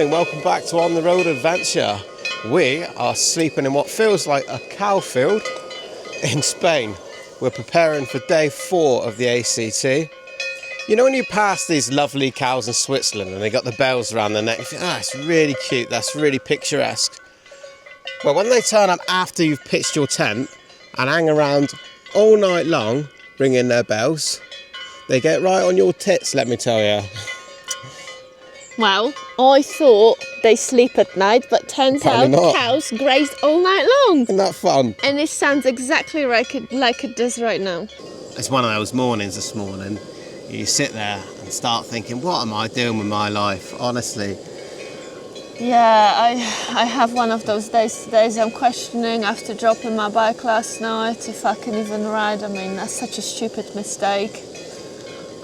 morning, welcome back to On the Road Adventure. We are sleeping in what feels like a cow field in Spain. We're preparing for day 4 of the ACT. You know when you pass these lovely cows in Switzerland and they got the bells around their neck, you think, it's really cute, that's really picturesque. Well, when they turn up after you've pitched your tent and hang around all night long ringing their bells, they get right on your tits, let me tell you. Well, I thought they sleep at night, but turns out cows graze all night long. Isn't that fun? And it sounds exactly like it does right now. It's one of those mornings this morning. You sit there and start thinking, what am I doing with my life, honestly? Yeah, I have one of those days today. I'm questioning after dropping my bike last night if I can even ride. I mean, that's such a stupid mistake.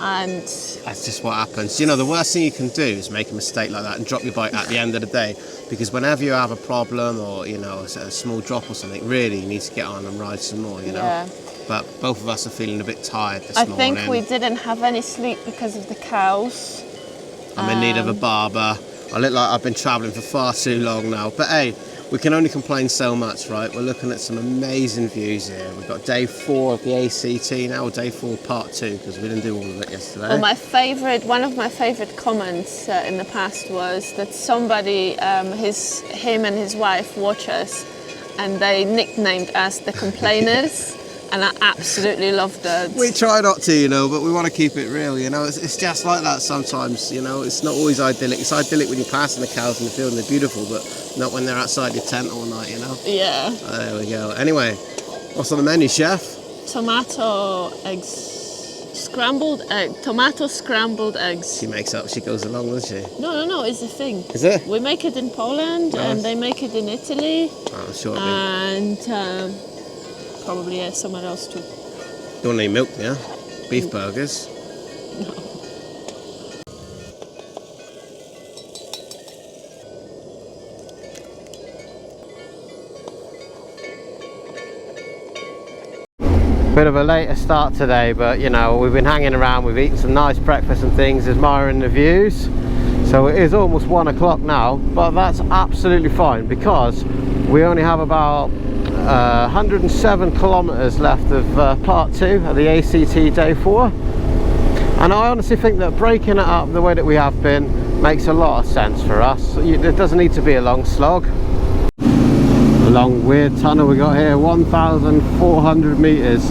And that's just what happens. You know, the worst thing you can do is make a mistake like that and drop your bike at the end of the day, because whenever you have a problem or, you know, a small drop or something, really you need to get on and ride some more, you know. Yeah. But both of us are feeling a bit tired this morning. I think we didn't have any sleep because of the cows. I'm in need of a barber. I look like I've been travelling for far too long now. But hey, we can only complain so much, right? We're looking at some amazing views here. We've got day 4 of the ACT now, or day 4 part 2, because we didn't do all of it yesterday. Well, one of my favourite comments in the past was that somebody, him and his wife watch us, and they nicknamed us the Complainers. And I absolutely loved that. We try not to, you know, but we want to keep it real, you know. It's just like that sometimes, you know. It's not always idyllic. It's idyllic when you're passing the cows in the field and they're beautiful, but not when they're outside your tent all night, you know. Yeah. There we go. Anyway, what's on the menu, chef? Tomato scrambled eggs. She makes up, she goes along, doesn't she? No, it's a thing. Is it? We make it in Poland and they make it in Italy. Oh, sure. And probably somewhere else too. Don't need milk, yeah? Beef burgers. No. Bit of a later start today, but you know, we've been hanging around, we've eaten some nice breakfast and things, admiring the views. So it is almost 1 o'clock now, but that's absolutely fine because we only have about 107 kilometers left of part 2 of the ACT day 4, and I honestly think that breaking it up the way that we have been makes a lot of sense for us. It doesn't need to be a long slog. A long weird tunnel we got here, 1,400 meters.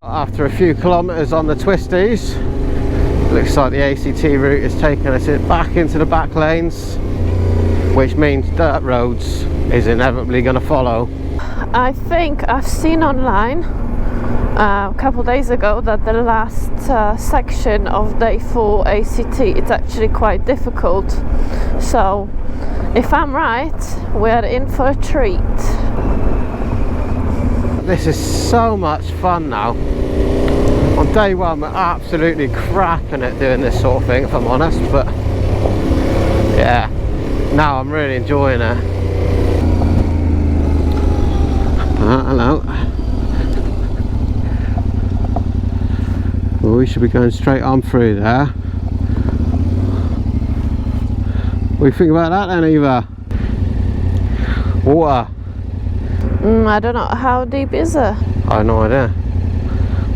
After a few kilometers on the twisties, looks like the ACT route is taking us back into the back lanes, which means dirt roads is inevitably going to follow. I think I've seen online a couple days ago that the last section of day 4 ACT is actually quite difficult. So if I'm right, we're in for a treat. This is so much fun now. On day 1 we're absolutely crapping at doing this sort of thing, if I'm honest, but yeah, now I'm really enjoying it. Hello. Well, we should be going straight on through there. What do you think about that then, Eva? Water. I don't know, how deep is it? I have no idea.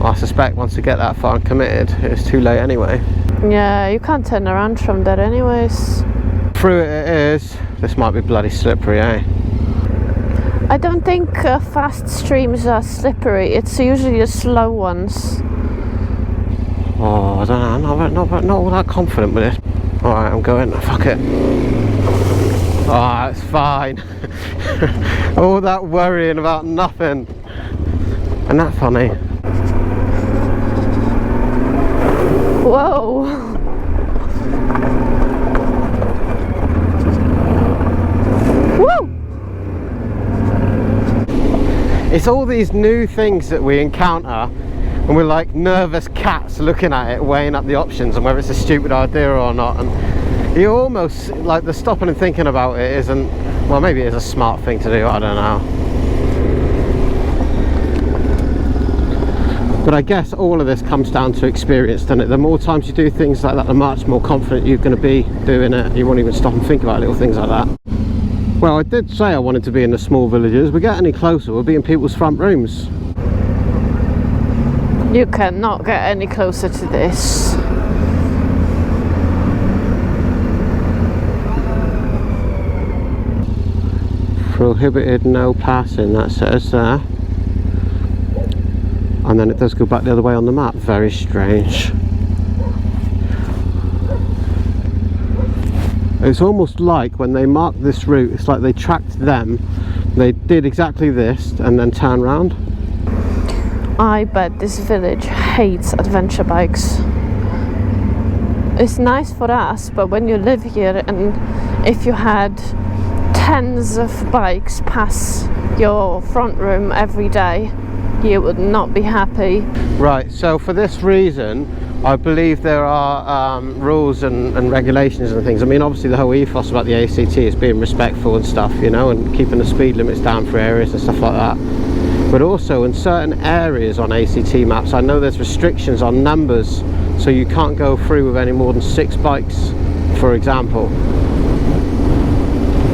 I suspect once we get that far and committed, it's too late anyway. Yeah, you can't turn around from there anyways. Through it is. This might be bloody slippery, eh? I don't think fast streams are slippery, it's usually the slow ones. Oh, I don't know, I'm not all that confident with this. Alright, I'm going, fuck it. Oh, it's fine. All that worrying about nothing. Isn't that funny? Whoa! Woo! It's all these new things that we encounter and we're like nervous cats looking at it, weighing up the options and whether it's a stupid idea or not. And You almost, like, the stopping and thinking about it isn't, well, maybe it is a smart thing to do, I don't know. But I guess all of this comes down to experience, doesn't it? The more times you do things like that, the much more confident you're going to be doing it. You won't even stop and think about little things like that. Well, I did say I wanted to be in the small villages. We get any closer, we'll be in people's front rooms. You cannot get any closer to this. Prohibited no passing, that says there. And then it does go back the other way on the map. Very strange. It's almost like when they marked this route, it's like they tracked them, they did exactly this and then turned round. I bet this village hates adventure bikes. It's nice for us, but when you live here and if you had tens of bikes pass your front room every day, you would not be happy. Right, so for this reason I believe there are rules and regulations and things. I mean, obviously the whole ethos about the ACT is being respectful and stuff, you know, and keeping the speed limits down for areas and stuff like that. But also in certain areas on ACT maps, I know there's restrictions on numbers, so you can't go through with any more than 6 bikes, for example.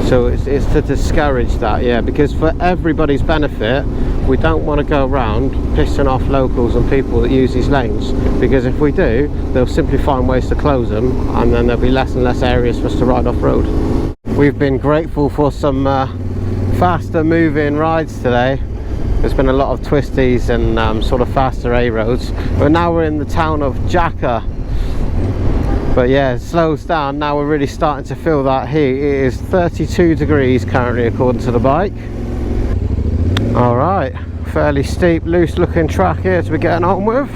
So it's to discourage that, yeah, because for everybody's benefit, we don't want to go around pissing off locals and people that use these lanes, because if we do, they'll simply find ways to close them, and then there'll be less and less areas for us to ride off-road. We've been grateful for some faster moving rides today. There's been a lot of twisties and sort of faster A roads, but now we're in the town of Jaca. But yeah, it slows down. Now we're really starting to feel that heat. It is 32 degrees currently according to the bike. Alright, fairly steep, loose looking track here to be getting on with.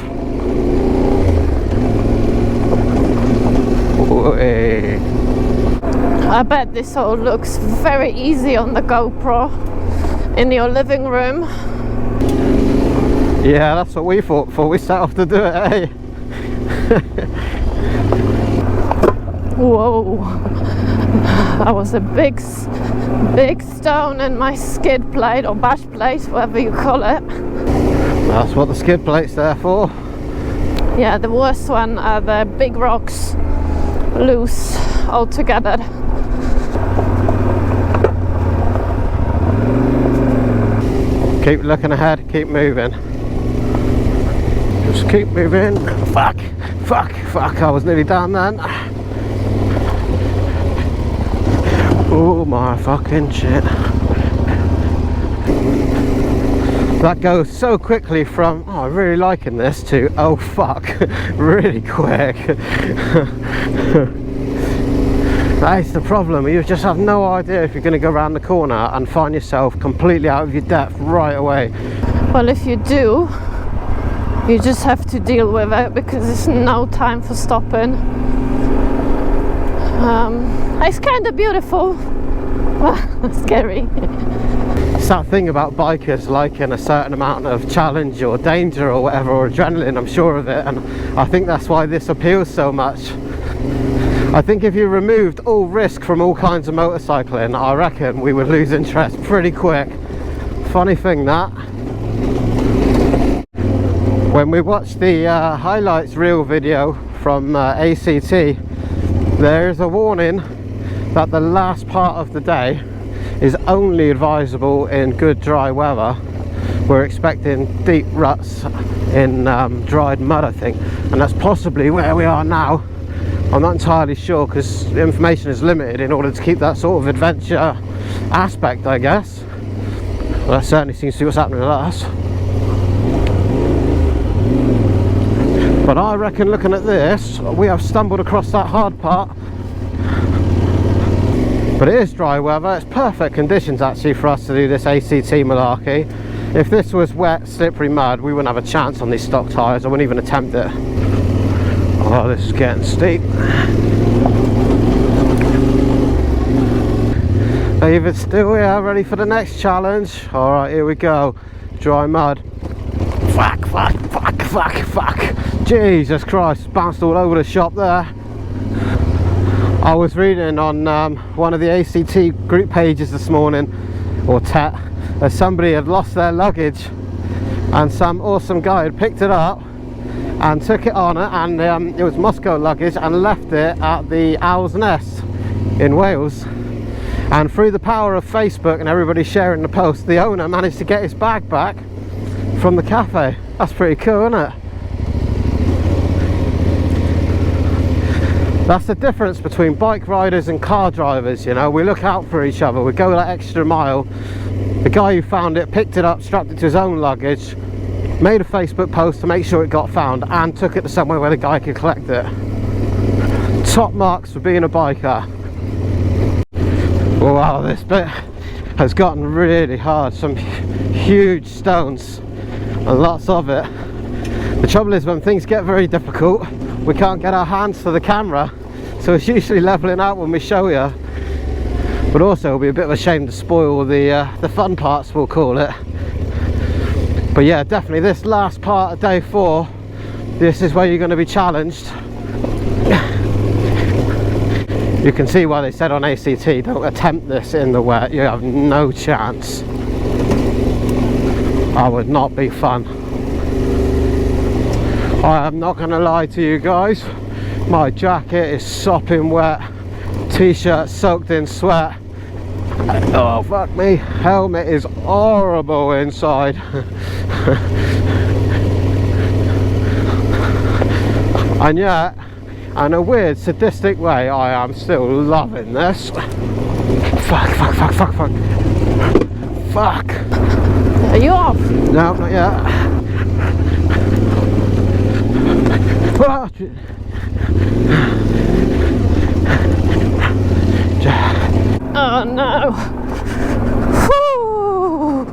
Hey. I bet this all looks very easy on the GoPro in your living room. Yeah, that's what we thought before we set off to do it, eh? Whoa, that was a big stone in my skid plate or bash plate, whatever you call it. That's what the skid plate's there for. Yeah, the worst one are the big rocks loose altogether. Keep looking ahead, keep moving. Just keep moving. Fuck, I was nearly down then. Oh my fucking shit. That goes so quickly from, oh, I'm really liking this, to, oh fuck, really quick. That's the problem, you just have no idea if you're going to go around the corner and find yourself completely out of your depth right away. Well, if you do, you just have to deal with it, because there's no time for stopping. It's kind of beautiful, but scary. It's that thing about bikers liking a certain amount of challenge or danger or whatever, or adrenaline, I'm sure of it, and I think that's why this appeals so much. I think if you removed all risk from all kinds of motorcycling, I reckon we would lose interest pretty quick. Funny thing that. When we watched the highlights reel video from ACT, there is a warning that the last part of the day is only advisable in good dry weather. We're expecting deep ruts in dried mud, I think, and that's possibly where we are now. I'm not entirely sure, because the information is limited in order to keep that sort of adventure aspect, I guess. Well, that certainly seems to be what's happening with us. But I reckon, looking at this, we have stumbled across that hard part. But it is dry weather, it's perfect conditions actually for us to do this ACT malarkey. If this was wet, slippery mud, we wouldn't have a chance on these stock tyres. I wouldn't even attempt it. Oh, this is getting steep. David's still here, ready for the next challenge. Alright, here we go. Dry mud. Fuck. Jesus Christ, bounced all over the shop there. I was reading on one of the ACT group pages this morning, or TET, that somebody had lost their luggage and some awesome guy had picked it up and took it on, and it was Moscow luggage, and left it at the Owl's Nest in Wales. And through the power of Facebook and everybody sharing the post, the owner managed to get his bag back from the cafe. That's pretty cool, isn't it? That's the difference between bike riders and car drivers, you know. We look out for each other, we go that extra mile. The guy who found it picked it up, strapped it to his own luggage, made a Facebook post to make sure it got found, and took it to somewhere where the guy could collect it. Top marks for being a biker. Wow, this bit has gotten really hard. Some huge stones and lots of it. The trouble is, when things get very difficult, we can't get our hands to the camera, so it's usually leveling out when we show you. But also it'll be a bit of a shame to spoil the fun parts, we'll call it. But yeah, definitely this last part of day 4, this is where you're going to be challenged. You can see why they said on ACT, don't attempt this in the wet, you have no chance. That would not be fun. I am not going to lie to you guys, my jacket is sopping wet, t-shirt soaked in sweat. Oh fuck me, helmet is horrible inside. And yet, in a weird sadistic way, I am still loving this. Fuck. Are you off? No, not yet. Oh no. Whew.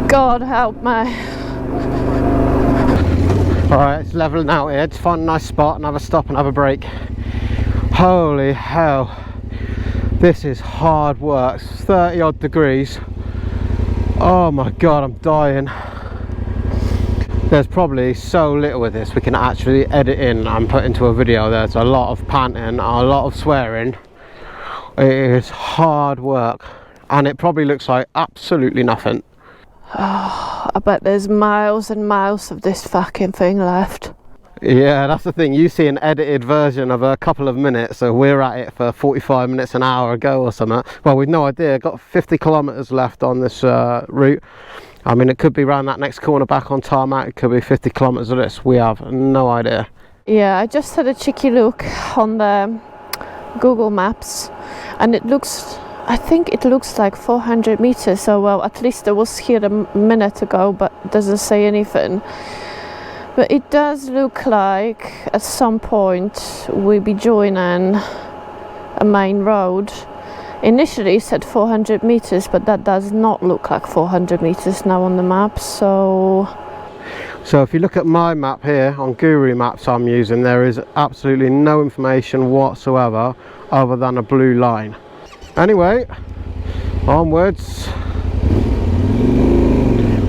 God help me. Alright, it's levelling out here. Just find a nice spot and have a stop and have a break. Holy hell. This is hard work. It's 30 odd degrees. Oh my god, I'm dying. There's probably so little of this we can actually edit in and put into a video. There's a lot of panting, a lot of swearing. It is hard work, and it probably looks like absolutely nothing. Oh, I bet there's miles and miles of this fucking thing left. Yeah, that's the thing. You see an edited version of a couple of minutes, so we're at it for 45 minutes, an hour ago or something. Well, we've no idea. Got 50 kilometers left on this route. I mean, it could be around that next corner back on tarmac. It could be 50 kilometers of this. We have no idea. Yeah, I just had a cheeky look on the Google Maps, and it looks, I think it looks like 400 meters. So, well, at least I was here a minute ago, but it doesn't say anything. But it does look like at some point we'll be joining a main road. Initially it said 400 meters, but that does not look like 400 meters now on the map. So if you look at my map here on Guru Maps I'm using, there is absolutely no information whatsoever other than a blue line. Anyway, onwards.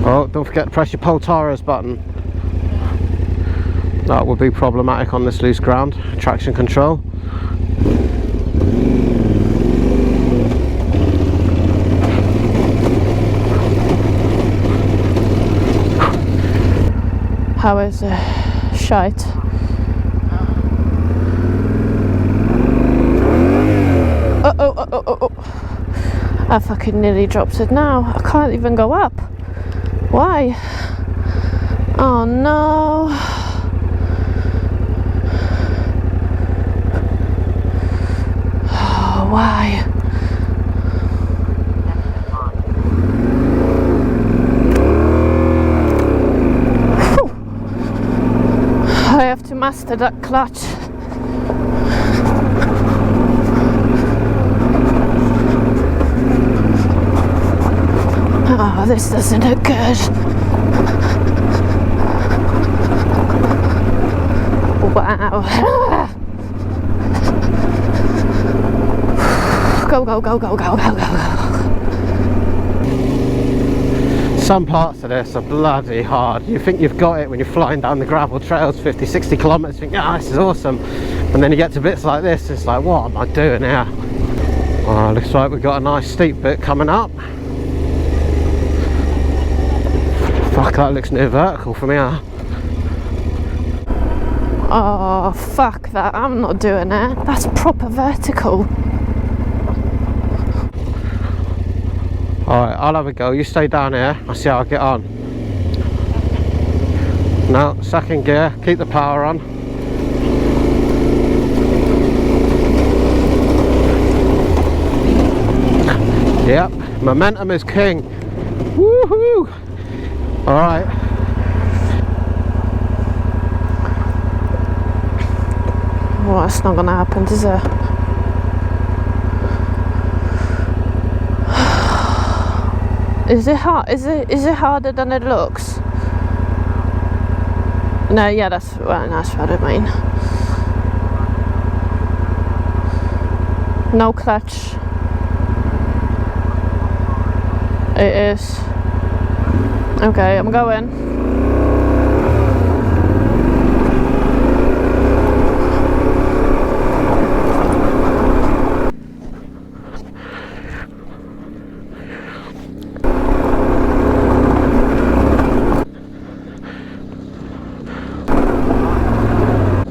Oh, don't forget to press your Poltaras button. That would be problematic on this loose ground. Traction control. how is it? Shite. Oh. I fucking nearly dropped it now. I can't even go up. Why? Oh no. Oh, why? Whew. I have to master that clutch. Oh, this doesn't look good. Wow. Go. Some parts of this are bloody hard. You think you've got it when you're flying down the gravel trails 50, 60 kilometers, you think, ah, this is awesome. And then you get to bits like this, it's like, what am I doing here? Oh, looks like we've got a nice steep bit coming up. Fuck, that looks near vertical from here. Oh, fuck that. I'm not doing it. That's proper vertical. Alright, I'll have a go. You stay down here. I'll see how I get on. No, second gear. Keep the power on. Yep, momentum is king. Woohoo! Alright. Well, that's not gonna happen, is it? Is it hard? Is it harder than it looks? No, yeah, that's what I mean. No clutch. It is. Okay, I'm going.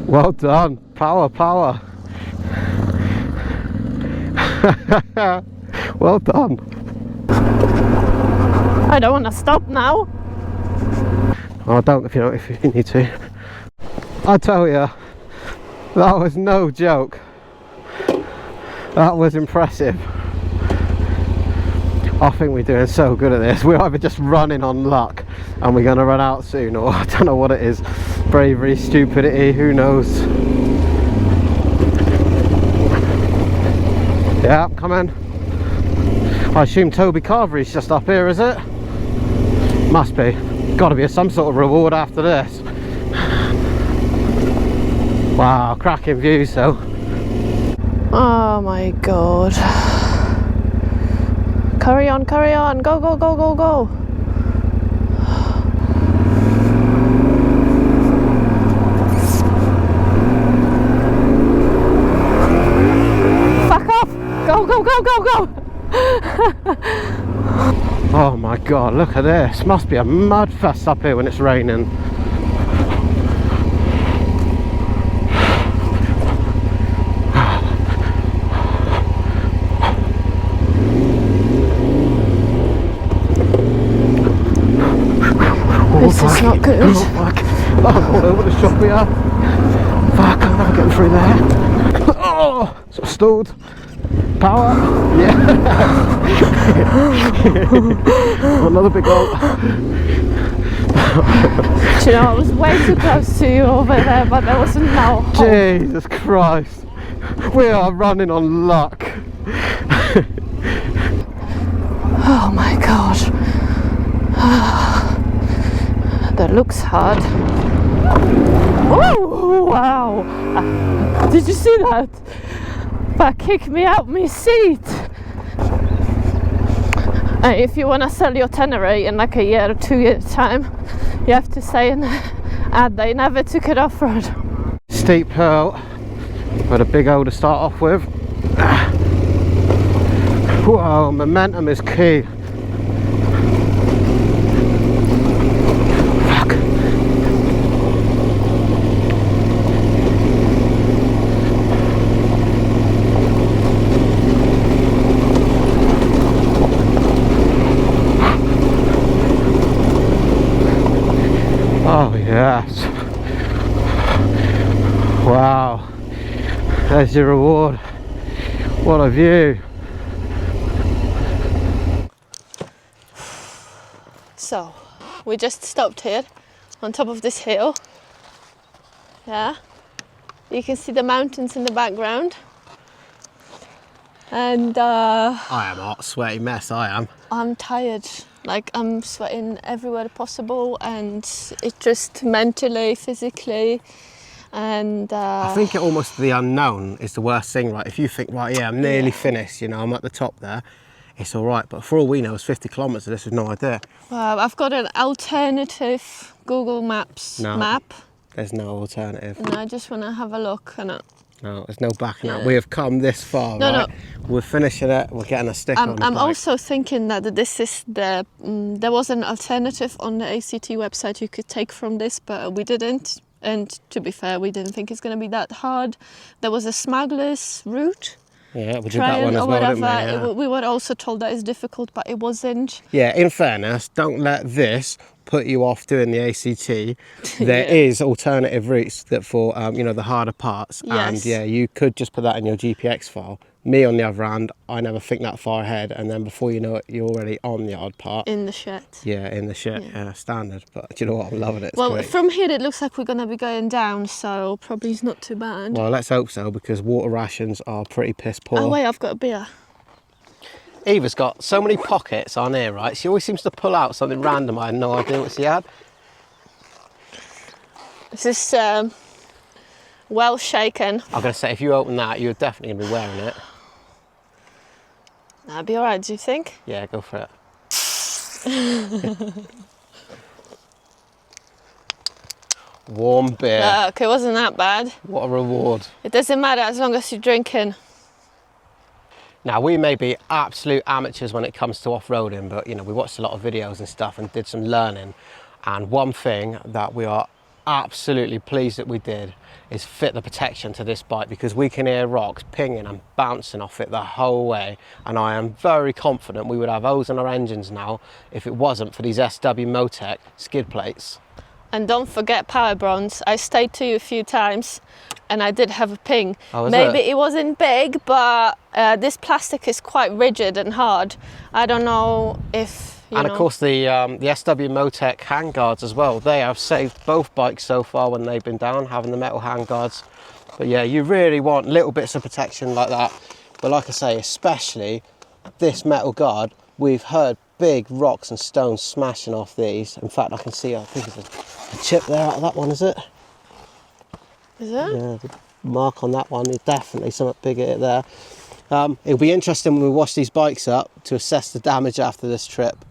Well done. Power, power. Well done. I don't want to stop now. Oh, don't if you need to. I tell you, that was no joke. That was impressive. I think we're doing so good at this. We're either just running on luck and we're going to run out soon, or I don't know what it is. Bravery, stupidity, who knows. Yeah, come in. I assume Toby Carvery's just up here, is it? Must be. Got to be some sort of reward after this. Wow, cracking views though. Oh my god. Carry on, carry on. Go, go, go, go, go. Fuck off. Go, go, go, go, go. Oh my god, look at this. Must be a mud fest up here when it's raining. This is not good. Oh fuck. Oh, all over the shop we are. Fuck, I'm never getting through there. Oh, sort of stalled. Power. Yeah. Another big hole. Do you know, I was way too close to you over there, but there wasn't no hole. Jesus Christ. We are running on luck. Oh my god. That looks hard. Oh wow! Did you see that? That kicked me out my seat. If you want to sell your Tenere in like a year or 2 years time, you have to say an ad they never took it off-road. Steep hill, but a big hole to start off with. Whoa, momentum is key. Oh yes. Wow. There's your reward. What a view. So, we just stopped here on top of this hill. Yeah. You can see the mountains in the background. And I am a hot, sweaty mess, I am. I'm tired. Like, I'm sweating everywhere possible, and it just mentally, physically, and I think it almost the unknown is the worst thing, right? If you think, right, yeah, I'm nearly finished, you know, I'm at the top there. it's all right. But for all we know, it's 50 kilometres of this with no idea. Well, I've got an alternative Google Maps map. There's no alternative. And I just want to have a look on it. No, there's no backing out. We have come this far, right? No. We're finishing it. We're getting a sticker on the I'm bike. also thinking that this is the... there was an alternative on the ACT website you could take from this, but we didn't. And to be fair, we didn't think it's going to be that hard. There was a smuggler's route. Yeah, we did that one as well, didn't we? Yeah. We were also told that it's difficult, but it wasn't. Yeah, in fairness, don't let this put you off doing the ACT. There is alternative routes that for you know, the harder parts. Yes. And yeah, you could just put that in your GPX file. Me, on the other hand, I never think that far ahead, and then before you know it, you're already on the hard part. In the shit. Yeah, in the shit. Yeah, standard. But do you know what? I'm loving it. It's well, great. From here it looks like we're going to be going down, so probably it's not too bad. Well, let's hope so, because water rations are pretty piss poor. Oh wait, I've got a beer. Eva's got so many pockets on here, right? She always seems to pull out something random. I had no idea what she had. This is well shaken. I'm going to say, if you open that, you're definitely going to be wearing it. That'd be alright, do you think? Yeah, go for it. Warm beer. Okay, wasn't that bad. What a reward. It doesn't matter as long as you're drinking. Now, we may be absolute amateurs when it comes to off-roading, but you know, we watched a lot of videos and stuff and did some learning. And one thing that we are absolutely pleased that we did is fit the protection to this bike, because we can hear rocks pinging and bouncing off it the whole way. And I am very confident we would have O's on our engines now if it wasn't for these SW Motec skid plates. And don't forget power bronze. I stayed to you a few times and I did have a ping. Oh, maybe it wasn't big, but this plastic is quite rigid and hard. I don't know if and of course the SW Motec handguards as well. They have saved both bikes so far when they've been down, having the metal handguards. But yeah, you really want little bits of protection like that. But like I say, especially this metal guard, we've heard big rocks and stones smashing off these. In fact, I can see, I think it's a chip there out of that one, is it? Is it? Yeah, the mark on that one is definitely something bigger there. It'll be interesting when we wash these bikes up to assess the damage after this trip.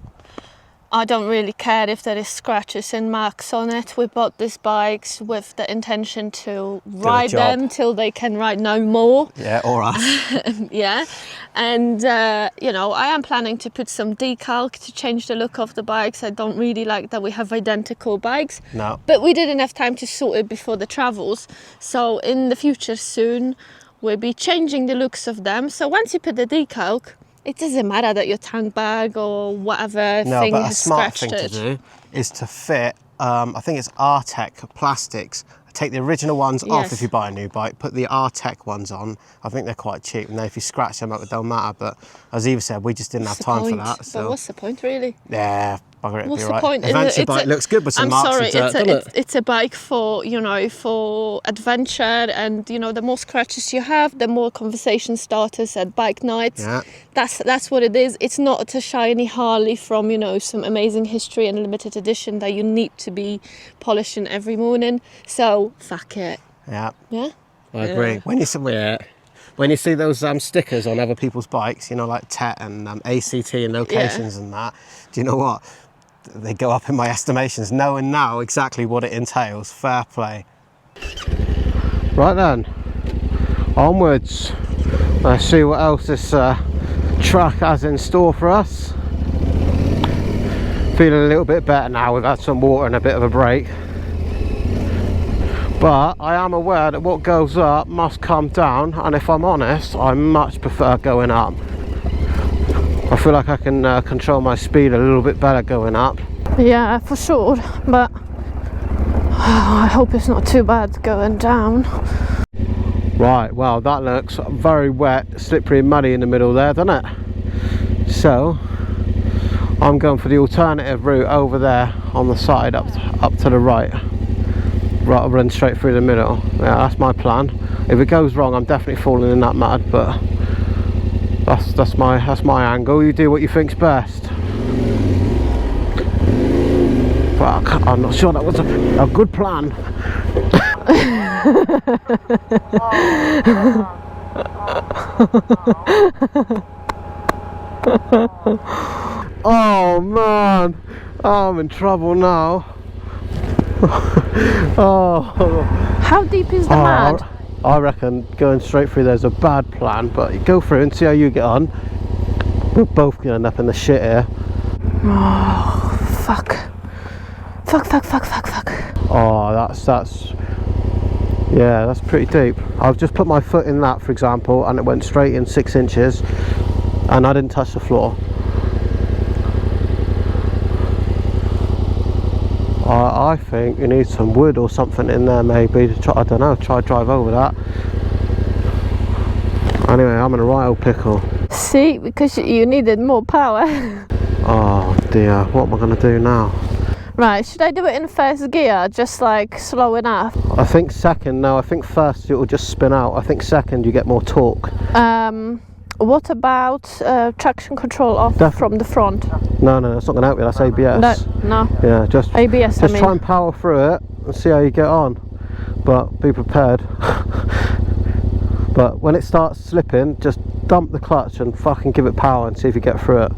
I don't really care if there is scratches and marks on it. We bought these bikes with the intention to ride them till they can ride no more. Yeah, all right. Yeah, and you know, I am planning to put some decal to change the look of the bikes. I don't really like that we have identical bikes. No. But we didn't have time to sort it before the travels. So in the future soon, we'll be changing the looks of them. So once you put the decal, it doesn't matter that your tank bag or whatever thing has scratched it. No, but a smart thing to do is to fit, I think it's Artec plastics. Take the original ones off if you buy a new bike, put the Artec ones on. I think they're quite cheap, and then if you scratch them up, it don't matter. But as Eva said, we just didn't have time for that. So. But what's the point, really? Yeah, bugger it, what's be the right. point? Adventure bike looks good with some marks and dirt, doesn't it? It's a bike for, you know, for adventure, and you know, the more scratches you have, the more conversation starters at bike nights. Yeah. That's what it is. It's not a shiny Harley from, you know, some amazing history and limited edition that you need to be polishing every morning. So fuck it. Yeah. Yeah. I agree. When you see those stickers on other people's bikes, you know, like TET and ACT and locations and that, do you know what? They go up in my estimations, knowing now exactly what it entails. Fair play. Right then, onwards. Let's see what else this track has in store for us. Feeling a little bit better now. We've had some water and a bit of a break. But I am aware that what goes up must come down, and if I'm honest, I much prefer going up. I feel like I can control my speed a little bit better going up. Yeah, for sure, but I hope it's not too bad going down. Right, well, that looks very wet, slippery and muddy in the middle there, doesn't it? So I'm going for the alternative route over there on the side up to the right. Right, I'll run straight through the middle. Yeah, that's my plan. If it goes wrong, I'm definitely falling in that mud, but that's my angle. You do what you think's best. Fuck, I'm not sure that was a good plan. Oh man, I'm in trouble now. Oh. How deep is the mud? I reckon going straight through there's a bad plan, but you go through and see how you get on. We're both going to end up in the shit here. Oh, fuck. Fuck. Oh, that's yeah, that's pretty deep. I've just put my foot in that, for example, and it went straight in 6 inches, and I didn't touch the floor. I think you need some wood or something in there, maybe to try. I don't know. Try drive over that. Anyway, I'm in a right old pickle. See, because you needed more power. Oh dear, what am I going to do now? Right, should I do it in first gear, just like slow enough? I think second. No, I think first it will just spin out. I think second you get more torque. What about traction control off from the front? No, that's not going to help you. That's ABS. No. Yeah, just ABS. Just try and power through it and see how you get on. But be prepared. But when it starts slipping, just dump the clutch and fucking give it power and see if you get through it.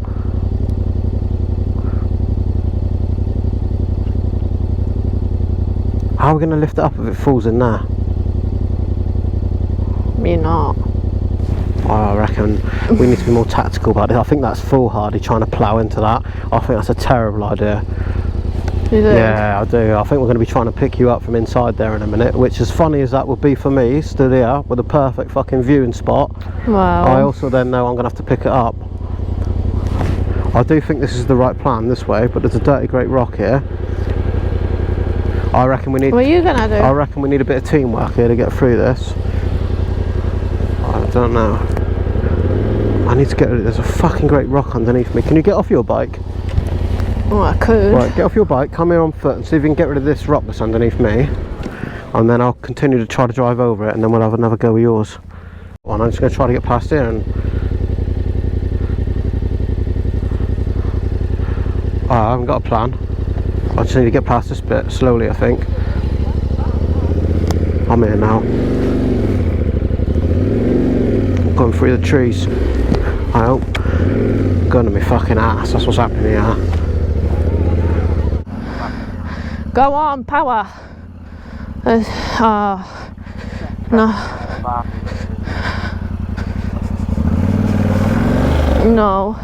How are we going to lift it up if it falls in there? Me not. I reckon we need to be more tactical about it. I think that's foolhardy trying to plough into that. I think that's a terrible idea. You do? Yeah, I do. I think we're going to be trying to pick you up from inside there in a minute, which, as funny as that would be for me, stood here with a perfect fucking viewing spot. Wow. I also then know I'm going to have to pick it up. I do think this is the right plan this way, but there's a dirty great rock here. I reckon we need. What are you gonna do? I reckon we need a bit of teamwork here to get through this. I don't know. I need to get. There's a fucking great rock underneath me. Can you get off your bike? Oh, I could. Right, get off your bike, come here on foot and see if you can get rid of this rock that's underneath me. And then I'll continue to try to drive over it, and then we'll have another go with yours. And I'm just going to try to get past here and... Oh, I haven't got a plan. I just need to get past this bit slowly, I think. I'm here now. I'm going through the trees. I hope. Going to my fucking ass, that's what's happening here. Go on, power. No.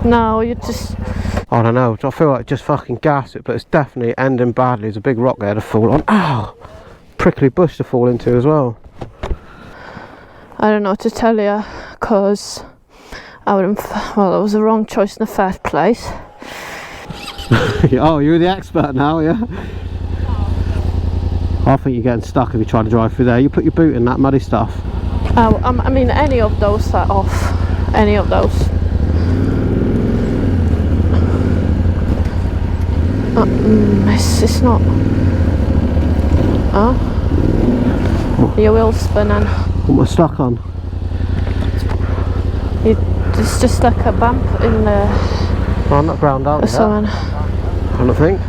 No, you just... I don't know, I feel like just fucking gas it, but it's definitely ending badly. There's a big rock there to fall on. Ow! Prickly bush to fall into as well. I don't know what to tell you, because I wouldn't... Well, it was the wrong choice in the first place. Oh, you're the expert now, yeah? I think you're getting stuck if you try to drive through there. You put your boot in that muddy stuff. Oh, I mean, any of those are off. Any of those. It's not. Oh. Your wheel's spinning. What am I stuck on? It's just like a bump in the... Oh, I'm not ground out yet. I don't think.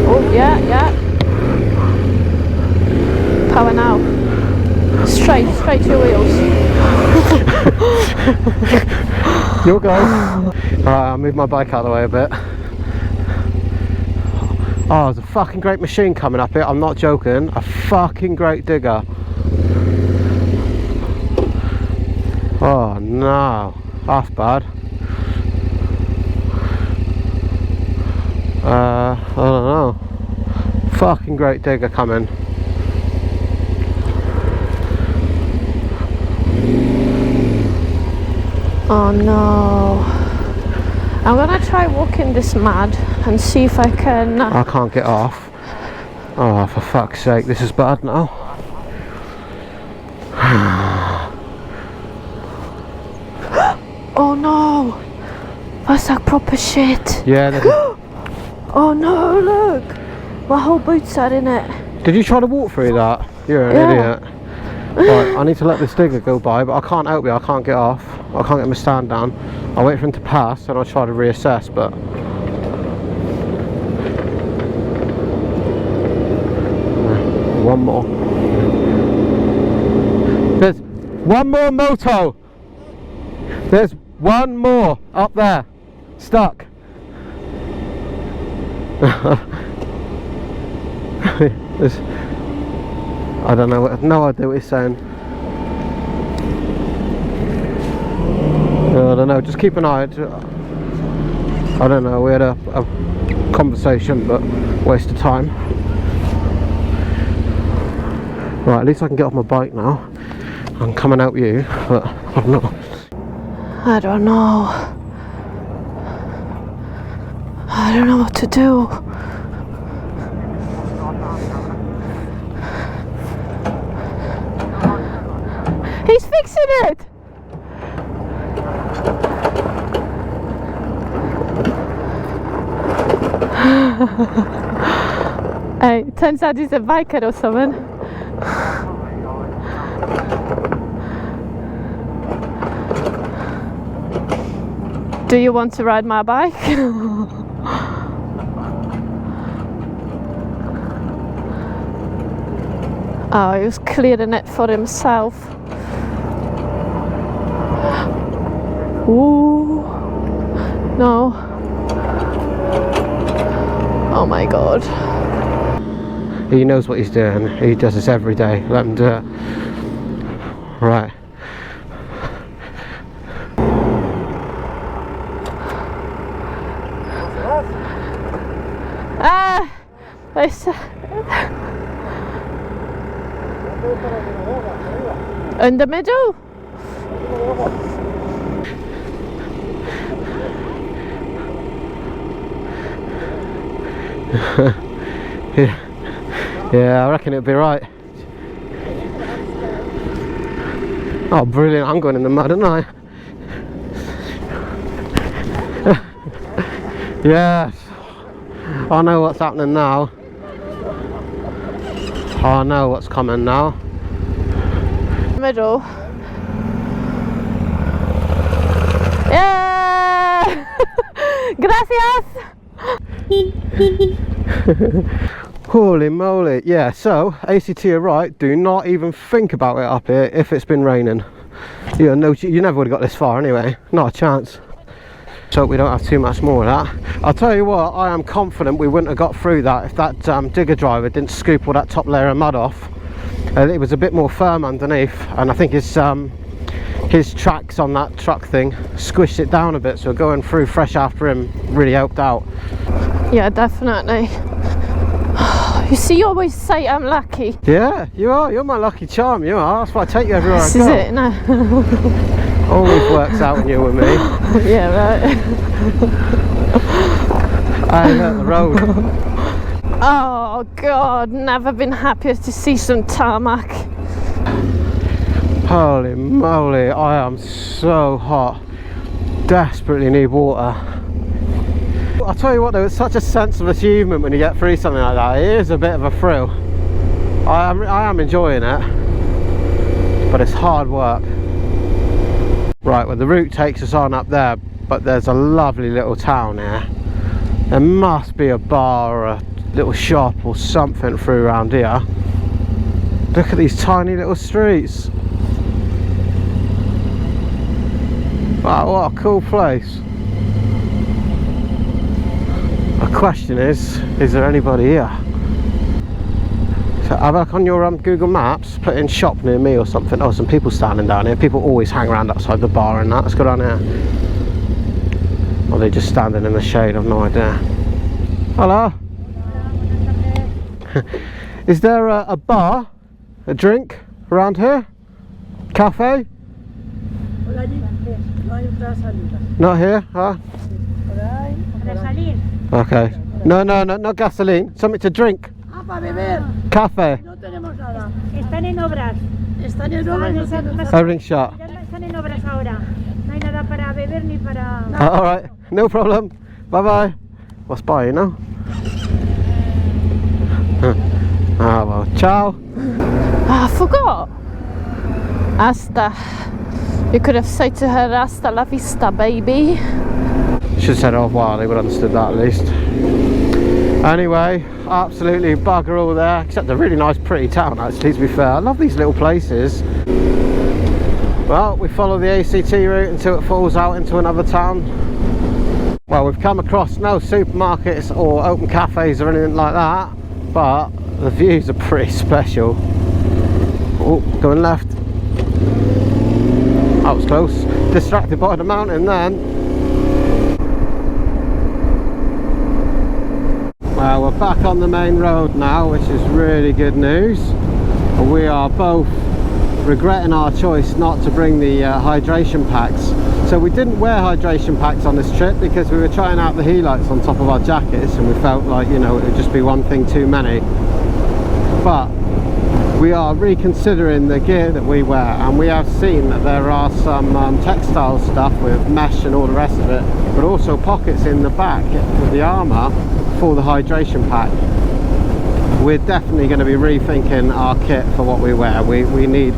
Oh, yeah. Power now. Straight to your wheels. You'll go. Alright, I'll move my bike out of the way a bit. Oh, there's a fucking great machine coming up here. I'm not joking. A fucking great digger. Oh no, that's bad. I don't know. Fucking great digger coming. Oh no. I'm gonna try walking this mud and see if I can... I can't get off. Oh, for fuck's sake, this is bad now. Oh no! That's like proper shit. Yeah. Oh no, look! My whole boots are in it. Did you try to walk through that? You're an idiot. Right, I need to let this digger go by, but I can't help you, I can't get off. I can't get my stand down. I'll wait for him to pass and I'll try to reassess, but... one more. There's one more moto. There's one more up there. Stuck. I don't know, no idea what he's saying. I don't know, just keep an eye. I don't know, we had a conversation, but waste of time. Right, at least I can get off my bike now. I'm coming out you, but I don't know. I don't know. I don't know what to do. He's fixing it! Hey, turns out he's a biker or something. Do you want to ride my bike? Oh, he was clearing it for himself. Ooh. No. Oh my god. He knows what he's doing. He does this every day. Let him do it. Right. Ah! It's in the middle? Yeah, I reckon it'll be right. Oh, brilliant. I'm going in the mud, aren't I? Yes. I know what's happening now. I know what's coming now. Middle. Yeah! Gracias! Holy moly. Yeah, so ACT are right. Do not even think about it up here if it's been raining. You know, you never would have got this far anyway. Not a chance. So we don't have too much more of that. I'll tell you what, I am confident we wouldn't have got through that if that digger driver didn't scoop all that top layer of mud off. It was a bit more firm underneath, and I think his tracks on that truck thing squished it down a bit, so going through fresh after him really helped out. Yeah, definitely. You see, you always say I'm lucky. Yeah, you are. You're my lucky charm, you are. That's why I take you everywhere This I go. is it, no. Always works out when you're with me. Yeah, right. I hit the road. Oh god, never been happier to see some tarmac. Holy moly, I am so hot. Desperately need water. I'll tell you what, there was such a sense of achievement when you get through something like that. It is a bit of a thrill. I am enjoying it, but it's hard work. Right, well the route takes us on up there, but there's a lovely little town here. There must be a bar or a little shop or something through around here. Look at these tiny little streets. Wow, what a cool place. The question is there anybody here? So have a look on your Google Maps, put in shop near me or something. Oh, some people standing down here. People always hang around outside the bar and that. Let's go down here. Or they're just standing in the shade, I've no idea. Hello. Is there a bar, a drink around here? Cafe? Not here, huh? Okay. No, not gasoline. Something to drink. Cafe. No tenemos nada. Están en obras. Están en obras. Everything's shut. Están en obras ahora. No hay nada para beber ni para. Alright, no problem. Bye bye. What's by, you know? Ah, well, ciao. I forgot. Hasta. You could have said to her, hasta la vista, baby. Should have said it off while they would have understood that at least. Anyway, absolutely bugger all there, except a really nice pretty town actually, to be fair. I love these little places. Well, we follow the ACT route until it falls out into another town. Well, we've come across no supermarkets or open cafes or anything like that, but the views are pretty special. Oh, going left. That was close. Distracted by the mountain then. Well, we're back on the main road now, which is really good news. We are both regretting our choice not to bring the hydration packs. So we didn't wear hydration packs on this trip because we were trying out the headlights on top of our jackets, and we felt like, you know, it would just be one thing too many. But we are reconsidering the gear that we wear, and we have seen that there are some textile stuff with mesh and all the rest of it, but also pockets in the back of the armour for the hydration pack. We're definitely going to be rethinking our kit for what we wear. We need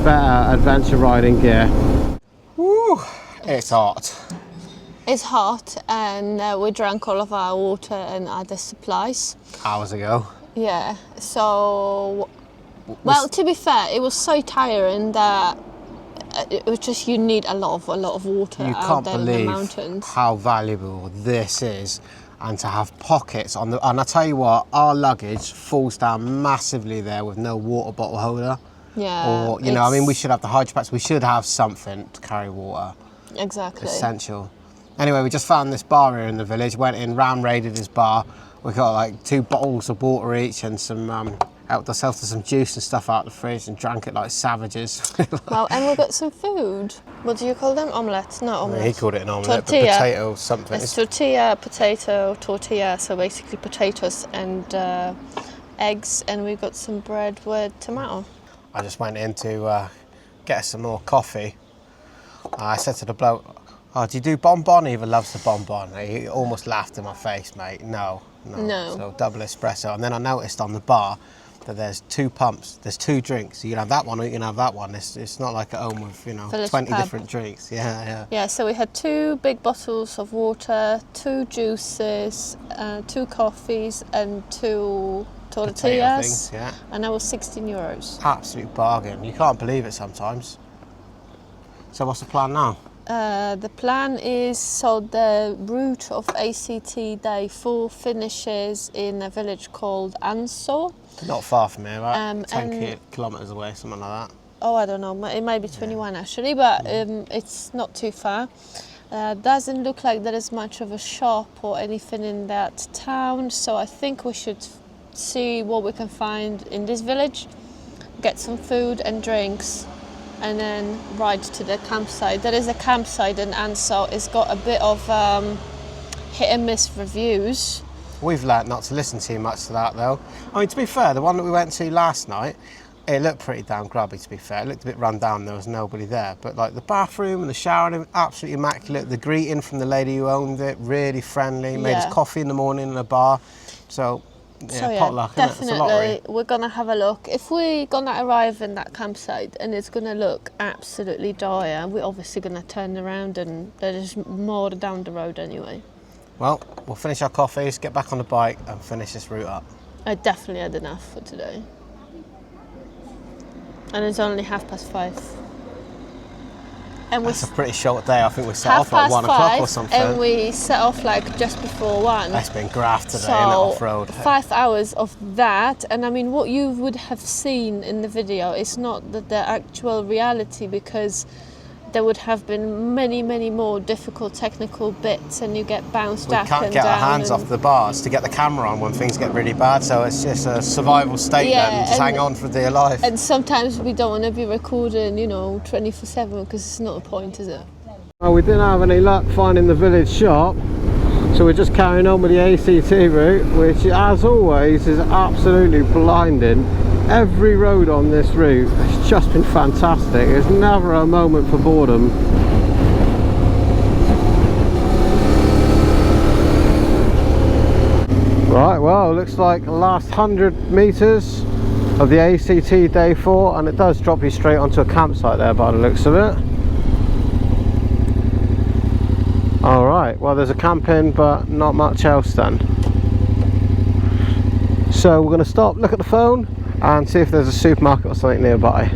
better adventure riding gear. Woo, it's hot. It's hot, and we drank all of our water and other supplies. Hours ago. Yeah, so, well, to be fair, it was so tiring that it was just, you need a lot of water out there in the mountains. You can't believe how valuable this is, and to have pockets on the, and I tell you what, our luggage falls down massively there with no water bottle holder. Yeah. Or, you know, I mean, we should have the hydro packs, we should have something to carry water. Exactly. Essential. Anyway, we just found this bar here in the village, went in, ram raided his bar. We got like 2 bottles of water each and some, helped ourselves to some juice and stuff out of the fridge and drank it like savages. Well, and we got some food. What do you call them? Omelette? No, omelette. He called it an omelette, tortilla. But potato something. It's tortilla, potato, tortilla, so basically potatoes and eggs, and we got some bread with tomato. I just went in to get us some more coffee. I said to the bloke, "Oh, do you do bonbon?" He even loves the bonbon. He almost laughed in my face, mate. No. So double espresso. And then I noticed on the bar that there's 2 pumps, there's 2 drinks. You can have that one or you can have that one. It's not like at home with, you know, Village 20 pub. different drinks. Yeah. Yeah, so we had 2 big bottles of water, 2 juices, 2 coffees, and 2 tortillas. Things, yeah. And that was 16 euros. Absolute bargain. You can't believe it sometimes. So what's the plan now? The plan is, so the route of ACT Day 4 finishes in a village called Ansor. Not far from here, right? 10 and kilometres away, something like that. Oh, I don't know, it might be 21 actually, but it's not too far. Doesn't look like there is much of a shop or anything in that town, so I think we should see what we can find in this village, get some food and drinks, and then ride to the campsite. There is a campsite in Ansor. It's got a bit of hit and miss reviews. We've learnt not to listen too much to that though. I mean, to be fair, the one that we went to last night, it looked pretty damn grubby, to be fair. It looked a bit run down, there was nobody there. But like the bathroom and the shower, absolutely immaculate. The greeting from the lady who owned it, really friendly. Made us coffee in the morning in a bar. So yeah, potluck, definitely, we're gonna have a look. If we're gonna arrive in that campsite and it's gonna look absolutely dire, we're obviously gonna turn around, and there's more down the road anyway. Well, we'll finish our coffees, get back on the bike and finish this route up. I definitely had enough for today. And it's only 5:30. And that's a pretty short day. I think we set off at 1 o'clock or something. And we set off like just before 1. That's been graft today, so, off-road. 5 hours of that, and I mean, what you would have seen in the video is not the actual reality, because there would have been many more difficult technical bits, and you get bounced up and down. We can't get our hands off the bars to get the camera on when things get really bad, so it's just a survival state then, just hang on for dear life. And sometimes we don't want to be recording, you know, 24/7, because it's not the point, is it? Well, we didn't have any luck finding the village shop, so we're just carrying on with the ACT route, which as always is absolutely blinding. Every road on this route has just been fantastic. There's never a moment for boredom. Right, well, looks like the last 100 metres of the ACT Day 4, and it does drop you straight onto a campsite there by the looks of it. Alright, well there's a camp in, but not much else then. So we're going to stop, look at the phone and see if there's a supermarket or something nearby.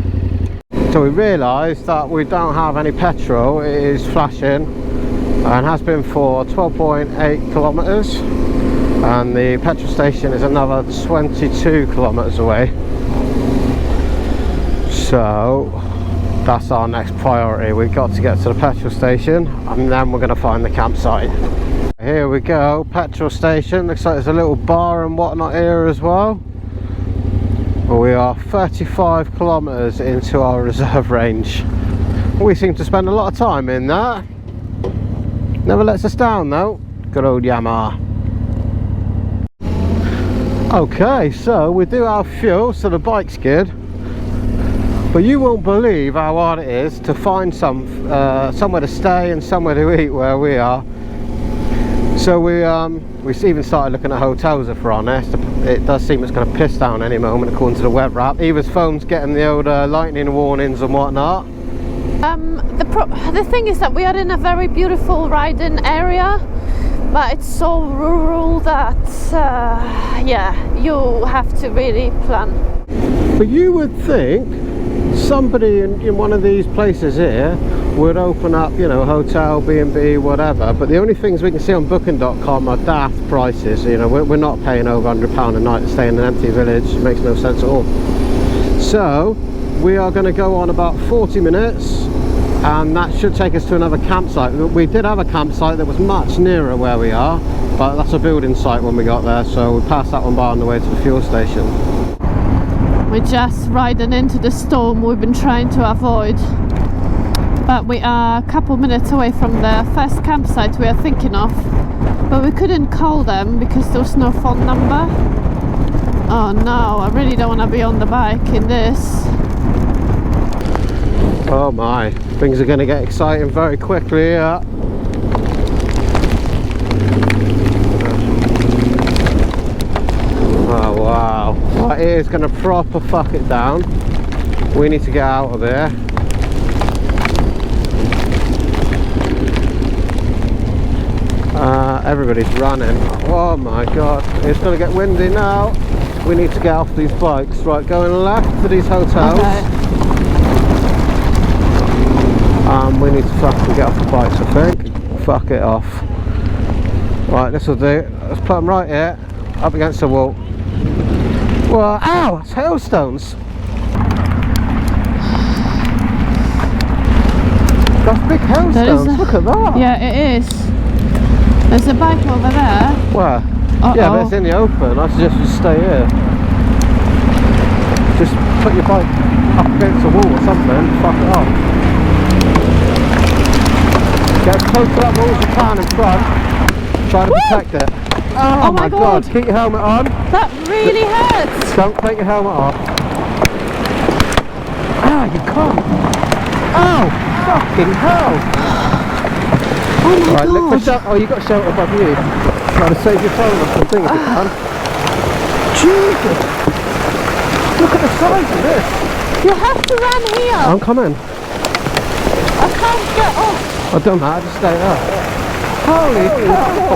So we realised that we don't have any petrol. It is flashing and has been for 12.8 kilometres, and the petrol station is another 22 kilometres away. So that's our next priority. We've got to get to the petrol station and then we're going to find the campsite. Here we go, petrol station. Looks like there's a little bar and whatnot here as well. Well, we are 35 kilometres into our reserve range. We seem to spend a lot of time in that. Never lets us down though. Good old Yamaha. Okay, so we do have fuel, so the bike's good. But you won't believe how hard it is to find somewhere to stay and somewhere to eat where we are. So we even started looking at hotels, if we're honest. It does seem it's going to piss down any moment according to the weather app. Eva's phone's getting the old lightning warnings and whatnot. The thing is that we are in a very beautiful riding area, but it's so rural that yeah, you have to really plan. But you would think somebody in one of these places here would open up, you know, hotel, B&B, whatever, but the only things we can see on booking.com are daft prices. You know, we're not paying over £100 a night to stay in an empty village. It makes no sense at all. So we are going to go on about 40 minutes and that should take us to another campsite. We did have a campsite that was much nearer where we are, but that's a building site when we got there, so we passed that one by on the way to the fuel station. We're just riding into the storm we've been trying to avoid, but we are a couple minutes away from the first campsite we are thinking of, but we couldn't call them because there was no phone number. Oh no, I really don't want to be on the bike in this. Oh my, things are going to get exciting very quickly here. Oh wow, right, it is going to proper fuck it down. We need to get out of there. Everybody's running. Oh my god, it's going to get windy now. We need to get off these bikes. Right, going left to these hotels. Okay. We need to fucking get off the bikes, I think. Fuck it off. Right, this will do. Let's put them right here, up against the wall. Well, ow, it's hailstones. That's big hailstones, look at that. Yeah, it is. There's a bike over there. Where? Uh-oh. Yeah, but it's in the open. I suggest you stay here. Just put your bike up against the wall or something, fuck it off. Get as close to that wall as you can in front. Try to protect it. Oh my god, keep your helmet on. That really hurts. Don't take your helmet off. Ah, you can't. Oh, fucking hell. Oh my right, god. look for shelter. Oh, you got shelter above you. Try to save your phone off the thing if you can. Jesus. Look at the size of this. You have to run here. I'm coming. I can't get off. I don't matter, just stay there. Holy cow!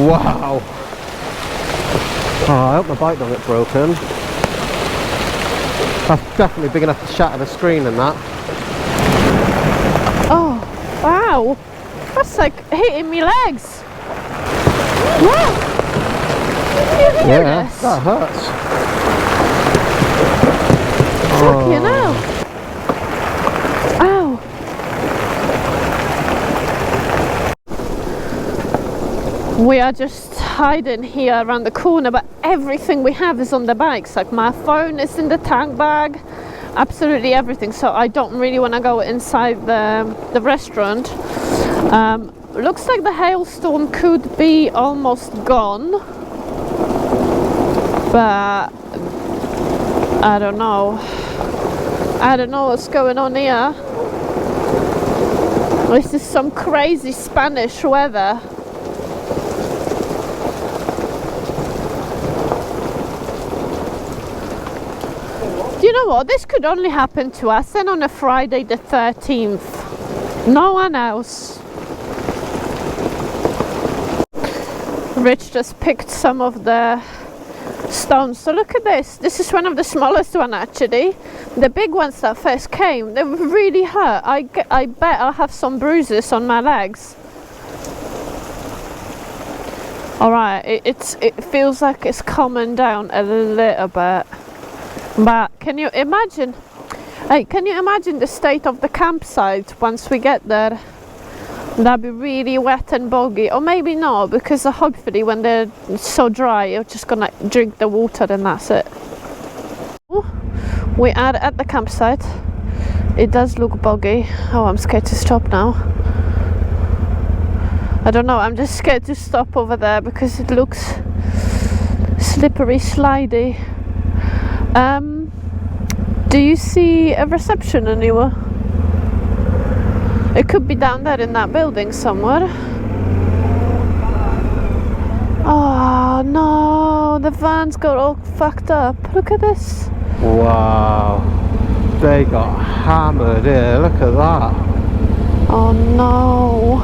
Wow! Oh, I hope my bike don't get broken. That's definitely big enough to shatter the screen and that. Oh, wow! That's like hitting me legs. Wow! Did you hear this? That hurts. Fucking hell! Ow! We are just hiding here around the corner, but everything we have is on the bikes. Like my phone is in the tank bag, absolutely everything. So I don't really want to go inside the restaurant. Looks like the hailstorm could be almost gone, but I don't know. I don't know what's going on here. This is some crazy Spanish weather. Do you know what? This could only happen to us and on a Friday the 13th. No one else. Rich just picked some of the stones. So look at this. This is one of the smallest one actually. The big ones that first came, they really hurt. I bet I'll have some bruises on my legs. All right, it feels like it's calming down a little bit. But can you imagine? Hey, can you imagine the state of the campsite once we get there? That'd be really wet and boggy, or maybe not, because hopefully when they're so dry, you're just gonna drink the water and that's it. We are at the campsite. It does look boggy. Oh, I'm scared to stop now. I don't know, I'm just scared to stop over there because it looks slippery, slidey. Do you see a reception anywhere? It could be down there in that building somewhere. Oh no, the van's got all fucked up. Look at this. Wow, they got hammered here. Look at that. Oh no.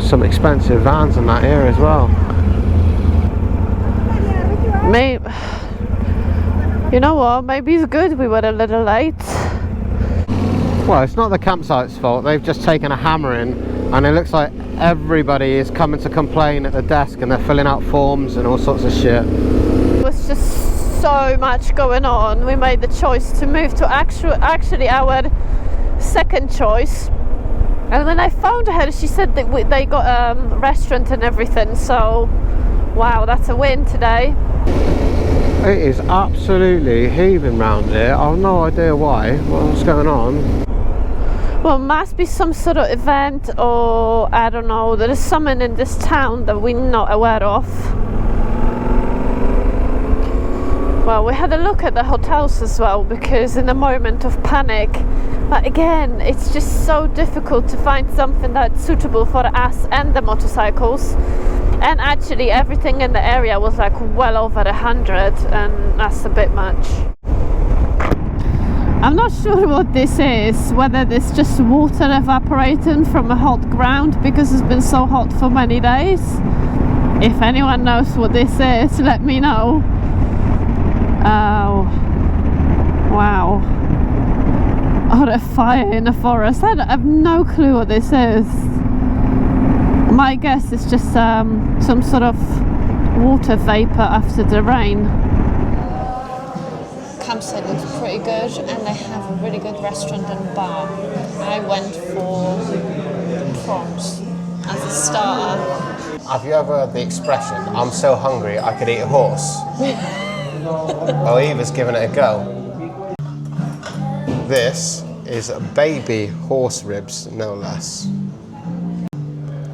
Some expensive vans in that here as well. Maybe, you know what? Maybe it's good we were a little late. Well, it's not the campsite's fault. They've just taken a hammer in, and it looks like everybody is coming to complain at the desk, and they're filling out forms and all sorts of shit. It was just so much going on. We made the choice to move to actually our second choice. And when I phoned her, she said that they got a restaurant and everything. So, wow, that's a win today. It is absolutely heaving round here. I've no idea why. What's going on? Well, must be some sort of event, or I don't know, there is something in this town that we're not aware of. Well, we had a look at the hotels as well, because in a moment of panic, but again, it's just so difficult to find something that's suitable for us and the motorcycles. And actually everything in the area was like well over 100, and that's a bit much. I'm not sure what this is, whether it's just water evaporating from a hot ground because it's been so hot for many days. If anyone knows what this is, let me know. Oh, wow. Or a fire in a forest. I have no clue what this is. My guess is just some sort of water vapor after the rain. Campsite looks pretty good, and they have a really good restaurant and bar. I went for prawns as a starter. Have you ever heard the expression, I'm so hungry I could eat a horse? Well, Eva's giving it a go. This is baby horse ribs, no less.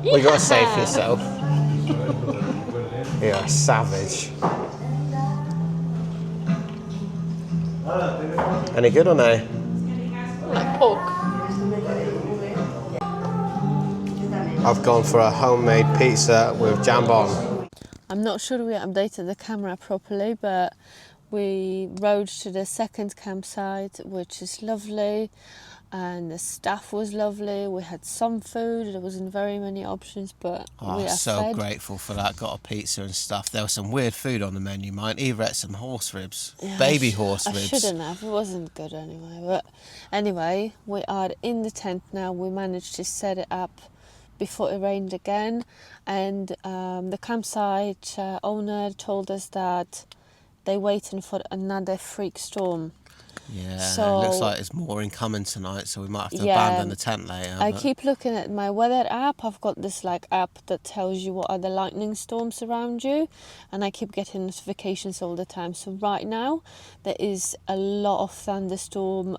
Well, you gotta save yourself. You're a savage. Any good or no? Like pork. I've gone for a homemade pizza with jambon. I'm not sure we updated the camera properly, but we rode to the second campsite, which is lovely, and the staff was lovely. We had some food. There wasn't very many options, but we are so fed. grateful for that. Got a pizza and stuff. There was some weird food on the menu. Mine Eva ate some horse ribs, Yeah, baby horse ribs. I shouldn't have. It wasn't good anyway. But anyway, we are in the tent now. We managed to set it up before it rained again, and the campsite owner told us that they're waiting for another freak storm. Yeah, so, it looks like it's more incoming tonight, so we might have to abandon the tent later. I keep looking at my weather app. I've got this app that tells you what are the lightning storms around you, and I keep getting notifications all the time. So right now there is a lot of thunderstorm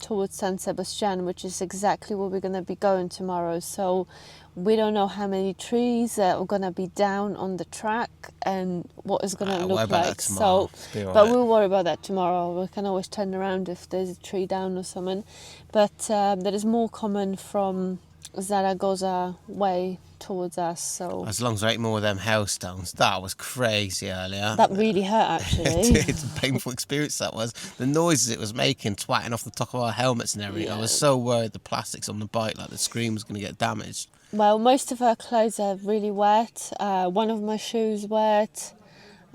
towards San Sebastian, which is exactly where we're going to be going tomorrow. So we don't know how many trees are going to be down on the track and what it's going to look like. So, but we'll worry about that tomorrow. We can always turn around if there's a tree down or something. But there is more coming from Zaragoza way towards us, so As long as there ain't more of them hailstones. That was crazy earlier. that really hurt actually. It's a painful experience that was. The noises it was making, twatting off the top of our helmets and everything. I was so worried the plastics on the bike, like the screen was going to get damaged. Well, most of our clothes are really wet. One of my shoes wet,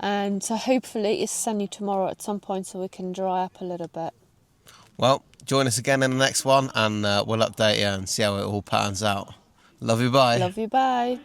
and so hopefully it's sunny tomorrow at some point so we can dry up a little bit. Well, join us again in the next one and we'll update you and see how it all pans out. Love you, bye. Love you, bye.